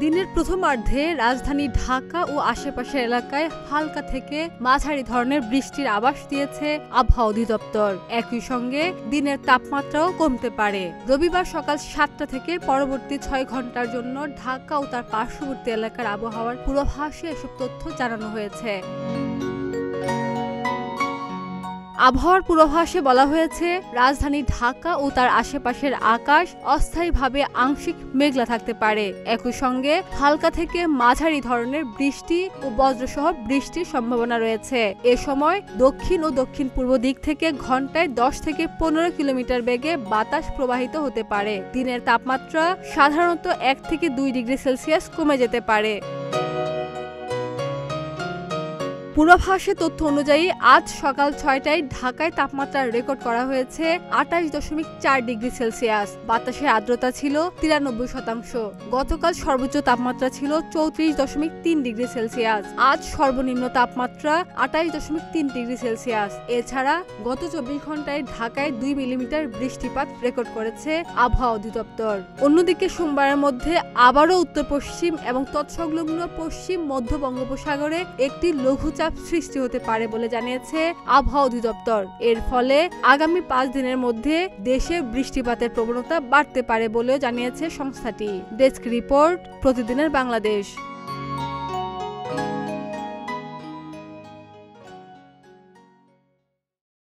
দিনের প্রথমার্ধে রাজধানী ঢাকা ও আশেপাশের এলাকায় হালকা থেকে মাঝারি ধরনের বৃষ্টির আভাস দিয়েছে আবহাওয়া অধিদপ্তর। একই সঙ্গে দিনের তাপমাত্রাও কমতে পারে। রবিবার সকাল ৭টা থেকে পরবর্তী ৬ ঘন্টার জন্য ঢাকা ও তার পার্শ্ববর্তী এলাকার আবহাওয়ার পূর্বাভাসে এসব তথ্য জানানো হয়েছে। আবহাওয়ার পূর্বাভাসে বলা হয়েছে, রাজধানী ঢাকা ও তার আশেপাশের আকাশ অস্থায়ীভাবে আংশিক মেঘলা থাকতে পারে। একই সঙ্গে হালকা থেকে মাঝারি ধরনের বৃষ্টি ও বজ্রসহ বৃষ্টির সম্ভাবনা রয়েছে। এ সময় দক্ষিণ ও দক্ষিণ পূর্ব দিক থেকে ঘন্টায় ১০ থেকে ১৫ কিলোমিটার বেগে বাতাস প্রবাহিত হতে পারে। দিনের তাপমাত্রা সাধারণত ১ থেকে ২ ডিগ্রি সেলসিয়াস কমে যেতে পারে। পূর্বাভাসে তথ্য অনুযায়ী আজ সকাল ৬টায় ঢাকায় তাপমাত্রা রেকর্ড করা হয়েছে ২৮.৪ ডিগ্রি সেলসিয়াস। বাতাসের আর্দ্রতা ছিল ৯৩%। গতকাল সর্বোচ্চ তাপমাত্রা ছিল ৩৪.৩ ডিগ্রি সেলসিয়াস। আজ সর্বনিম্ন তাপমাত্রা ২৮.৩ ডিগ্রি সেলসিয়াস। এছাড়া গত ২৪ ঘন্টায় ঢাকায় ২ মিলিমিটার বৃষ্টিপাত রেকর্ড করেছে আবহাওয়া অধিদপ্তর। অন্যদিকে সোমবারের মধ্যে আবারও উত্তর পশ্চিম এবং তৎসংলগ্ন পশ্চিম মধ্য বঙ্গোপসাগরে একটি লঘুচাপ সৃষ্টি হতে পারে বলে জানিয়েছে আবহাওয়া অধিদপ্তর। এর ফলে আগামী ৫ দিনের মধ্যে দেশে বৃষ্টিপাতের প্রবণতা বাড়তে পারে বলেও জানিয়েছে সংস্থাটি। ডেস্ক রিপোর্ট, প্রতিদিনের বাংলাদেশ।